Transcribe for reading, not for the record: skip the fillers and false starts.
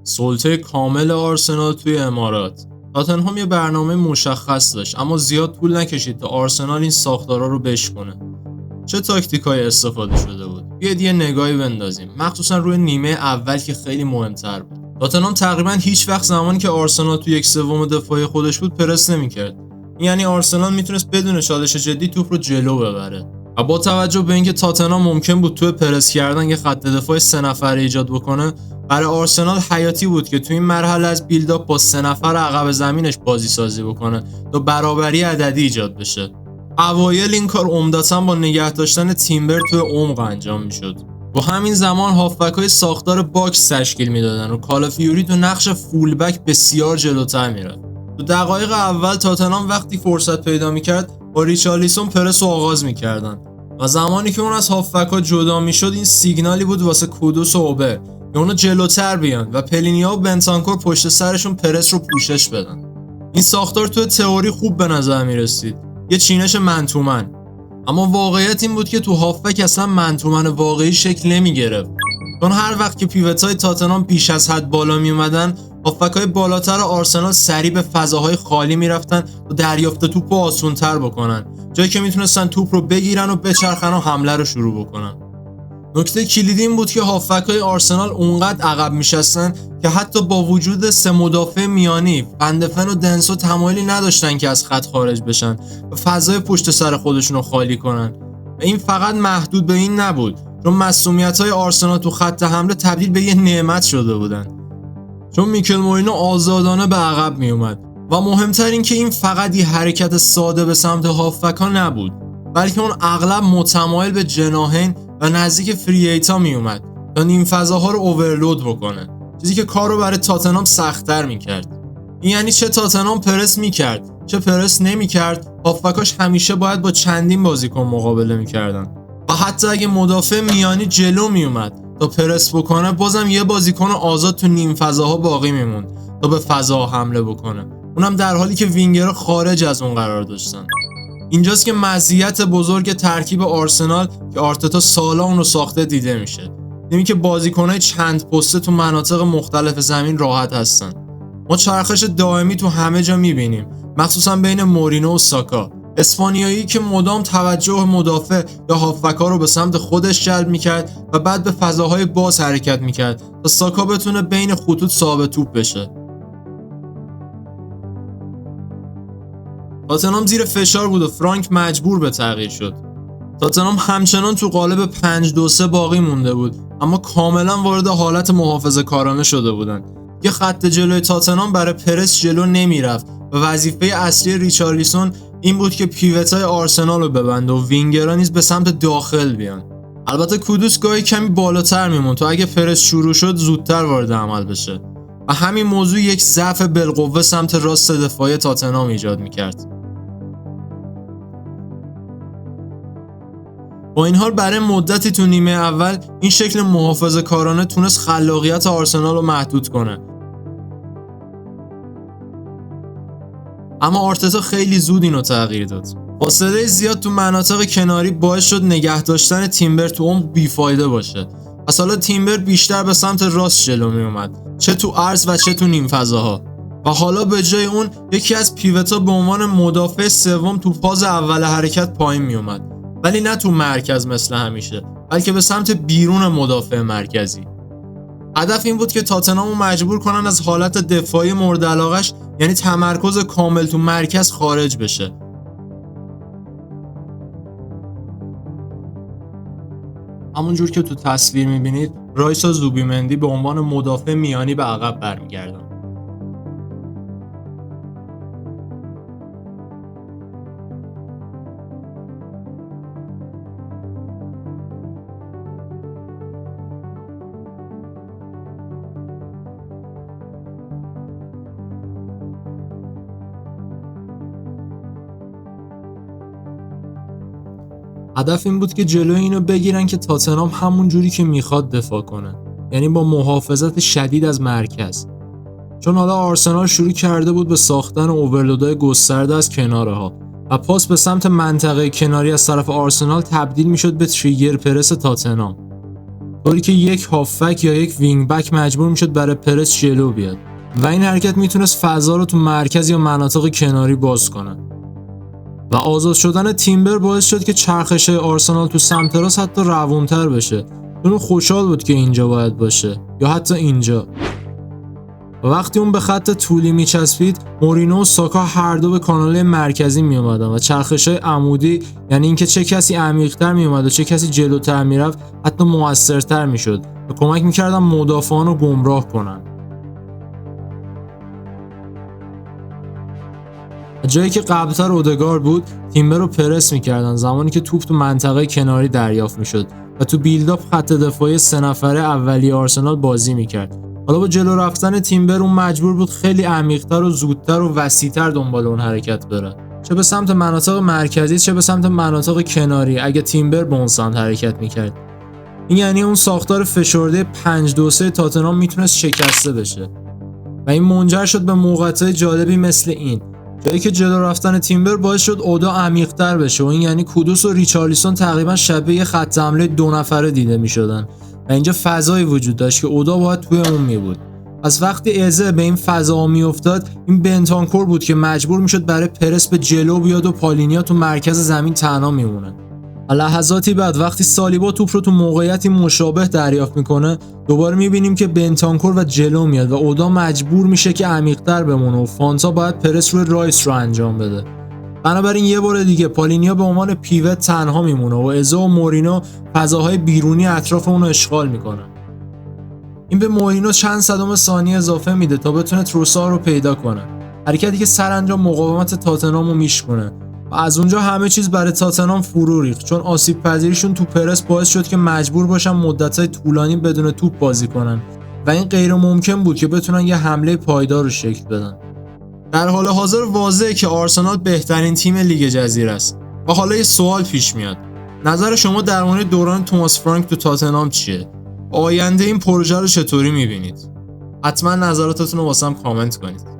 سلطه کامل آرسنال توی امارات. تاتنهام یه برنامه مشخص داشت، اما زیاد طول نکشید تا آرسنال این ساختارا رو بشکنه. چه تاکتیکایی استفاده شده بود؟ بیاید یه نگاهی بندازیم، مخصوصا روی نیمه اول که خیلی مهمتر بود. تاتنهام تقریبا هیچ وقت زمانی که آرسنال تو یک سوم دفاعی خودش بود پرس نمی‌کرد. یعنی آرسنال میتونست بدون چالش جدی توپ رو جلو ببره. و با توجه به اینکه تاتنهام ممکن بود توی پرس کردن یه خط دفاع 3 نفره ایجاد بکنه، برای آرسنال حیاتی بود که توی این مرحله از بیلداپ با 3 نفر عقب زمینش بازی سازی بکنه تا برابری عددی ایجاد بشه. اوایل این کار عمدتاً با نگه داشتن تیمبر توی عمق انجام میشد. با همین زمان هافبک‌های ساختار باکس تشکیل میدادن و کالافیوری تو نقش فولبک بسیار جلوتر میرفت. تو دقایق اول تاتنهام وقتی فرصت پیدا میکرد با ریچارلیسون پرس رو آغاز میکردن و زمانی که اون از هافبک‌ها جدا میشد این سیگنالی بود واسه کودوس و اوبه که اونو جلوتر بیان و پلینیا و بنتانکور پشت سرشون پرس رو پوشش بدن. این ساختار تو تئوری خوب به نظر میرسید، یه چینش من تو من، اما واقعیت این بود که تو هافبک اصلا من تو من واقعی شکل نمیگرفت، چون هر وقت که پیوتای تاتنهام بیش از حد بالا می اومدن هافبک‌های بالاتر آرسنال سریع به فضاهای خالی میرفتن و دریافت توپ رو آسون‌تر بکنن، جایی که میتونستن توپ رو بگیرن و بچرخن و حمله رو شروع بکنن. نکته کلیدی این بود که هافبک‌های آرسنال اونقدر عقب میشستن که حتی با وجود 3 مدافع میانی فندفن و دنسو تمایلی نداشتن که از خط خارج بشن و فضای پشت سر خودشون رو خالی کنن. و این فقط محدود به این نبود، چون مسئولیت‌های آرسنال تو خط حمله تبدیل به یه نعمت شده بودن، چون میکل مورینو آزادانه به عقب میومد و مهمتر این که این فقط یه حرکت ساده به سمت هافبک‌ها نبود، بلکه اون اغلب متمایل به جناحین و نزدیک فری ایتا می اومد تا نیم فضاها رو اوورلود بکنه، چیزی که کار رو برای تاتنهام سخت‌تر می‌کرد. این یعنی چه تاتنهام پرس می‌کرد چه پرس نمی‌کرد، هافبکاش همیشه باید با چندین بازیکن مقابله می‌کردن و حتی اگه مدافع میانی جلو می اومد تا پرس بکنه بازم یه بازیکن آزاد تو نیم فضاها باقی میموند تا به فضا حمله بکنه، اونم در حالی که وینگرها خارج از اون قرار داشتن. اینجاست که مزیت بزرگ ترکیب آرسنال که آرتتا سالا اون رو ساخته دیده میشه. اینی که بازیکنای چند پسته تو مناطق مختلف زمین راحت هستن. ما چرخش دائمی تو همه جا میبینیم، مخصوصا بین مورینو و ساکا، اسپانیایی که مدام توجه مدافع یا هافبک‌ها رو به سمت خودش جلب میکرد و بعد به فضاهای باز حرکت میکرد تا ساکا بتونه بین خطوط صاحب توپ بشه. تاتنهام زیر فشار بود و فرانک مجبور به تغییر شد. تاتنهام همچنان تو قالب 5-2-3 باقی مونده بود، اما کاملا وارد حالت محافظه‌کارانه شده بودن. یه خط جلوی تاتنهام برای پرس جلو نمیرفت و وظیفه اصلی ریچارلیسون این بود که پیوتای آرسنال رو ببنده و وینگرها نیز به سمت داخل بیان. البته کودوس گاهی کمی بالاتر میموند تا اگه پرس شروع شد زودتر وارد عمل بشه و همین موضوع یک ضعف بالقوه سمت راست دفاعی تاتنهام ایجاد میکرد. با این حال برای مدتی تو نیمه اول این شکل محافظه‌کارانه تونست خلاقیت آرسنال رو محدود کنه، اما آرتتا خیلی زود اینو تغییر داد. فاصله زیاد تو مناطق کناری باعث شد نگه داشتن تیمبر تو عمق بیفایده باشه. پس حالا تیمبر بیشتر به سمت راست جلو می اومد، چه تو عرض و چه تو نیم فضاها، و حالا به جای اون یکی از پیوتا به عنوان مدافع سوم تو فاز اول حرکت پایین می اومد، ولی نه تو مرکز مثل همیشه، بلکه به سمت بیرون مدافع مرکزی. هدف این بود که تاتنهامو مجبور کنن از حالت دفاعی مورد علاقش، یعنی تمرکز کامل تو مرکز، خارج بشه. همونجور که تو تصویر میبینید رایس و زوبیمندی به عنوان مدافع میانی به عقب برمیگردن. هدف این بود که جلوی اینو بگیرن که تاتنهام همون جوری که میخواد دفاع کنه، یعنی با محافظت شدید از مرکز، چون حالا آرسنال شروع کرده بود به ساختن اوورلودهای گسترده از کنارها و پاس به سمت منطقه کناری از طرف آرسنال تبدیل میشد به تریگر پرس تاتنهام. طوری که یک هافبک یا یک وینگ بک مجبور میشد برای پرس جلو بیاد و این حرکت میتونست فضا رو تو مرکز یا مناطق کناری باز کنه. و آزاد شدن تیمبر باعث شد که چرخشه آرسنال تو سمت راست حتی روونتر بشه، چون خوشحال بود که اینجا باید باشه یا حتی اینجا. و وقتی اون به خط طولی میچسبید، مورینو و ساکا هر دو به کانال مرکزی میومدن و چرخش‌های عمودی، یعنی اینکه چه کسی عمیق‌تر میومد و چه کسی جلوتر میرفت، حتی موثرتر میشد و کمک میکردن مدافعان رو گمراه کنن. جایی که قبلتر اودگارد بود، تیمبر رو پرس میکردن زمانی که توپ تو منطقه کناری دریافت میشد و تو بیلداپ خط دفاعی 3 نفره اولیه آرسنال بازی میکرد. حالا با جلو رفتن تیمبر اون مجبور بود خیلی عمیق‌تر و زودتر و وسیع‌تر دنبال اون حرکت بره، چه به سمت مناطق مرکزی چه به سمت مناطق کناری اگه تیمبر به اون سمت حرکت میکرد. این یعنی اون ساختار فشرده 5-2-3 تاتنهام میتونست شکسته بشه و این منجر شد به موقعیت‌های جالبی مثل این، جایی که جلو رفتن تیمبر باعث شد اودا عمیق‌تر بشه و این یعنی کودوس و ریچارلیسون تقریبا شبیه خط حمله 2 نفره دیده می‌شدن و اینجا فضایی وجود داشت که اودا باید توی اون می بود. از وقتی ایزه به این فضا میافتاد، این بنتانکور بود که مجبور میشد برای پرس به جلو بیاد و پالینیا تو مرکز زمین تنها میمونه. لحظاتی بعد وقتی سالیبا توپ رو تو موقعیتی مشابه دریافت میکنه، دوباره میبینیم که بنتانکور و جلو میاد و اودا مجبور میشه که عمیق‌تر بمونه و فانتا باید پرس روی رایس رو انجام بده. بنابراین یه بار دیگه پالینیا به عنوان پیوت تنها میمونه و ایزه و مورینو فضاهای بیرونی اطراف اون رو اشغال میکنن. این به مورینو چند صدم ثانیه اضافه میده تا بتونه تروسار رو پیدا کنه، حرکتی که سرانجام مقاومت تاتنهام رو میشکنه و از اونجا همه چیز برای تاتنهام فرو ریخت، چون آسیب پذیریشون تو پرس باعث شد که مجبور باشن مدت‌های طولانی بدون توپ بازی کنن و این غیر ممکن بود که بتونن یه حمله پایدار رو شکل بدن. در حال حاضر واضحه که آرسنال بهترین تیم لیگ جزیره است و حالا یه سوال پیش میاد. نظر شما در مورد دوران توماس فرانک تو تاتنهام چیه؟ آینده این پروژه رو چطوری میبینید؟ حتما نظراتتون رو واسم کامنت کنید.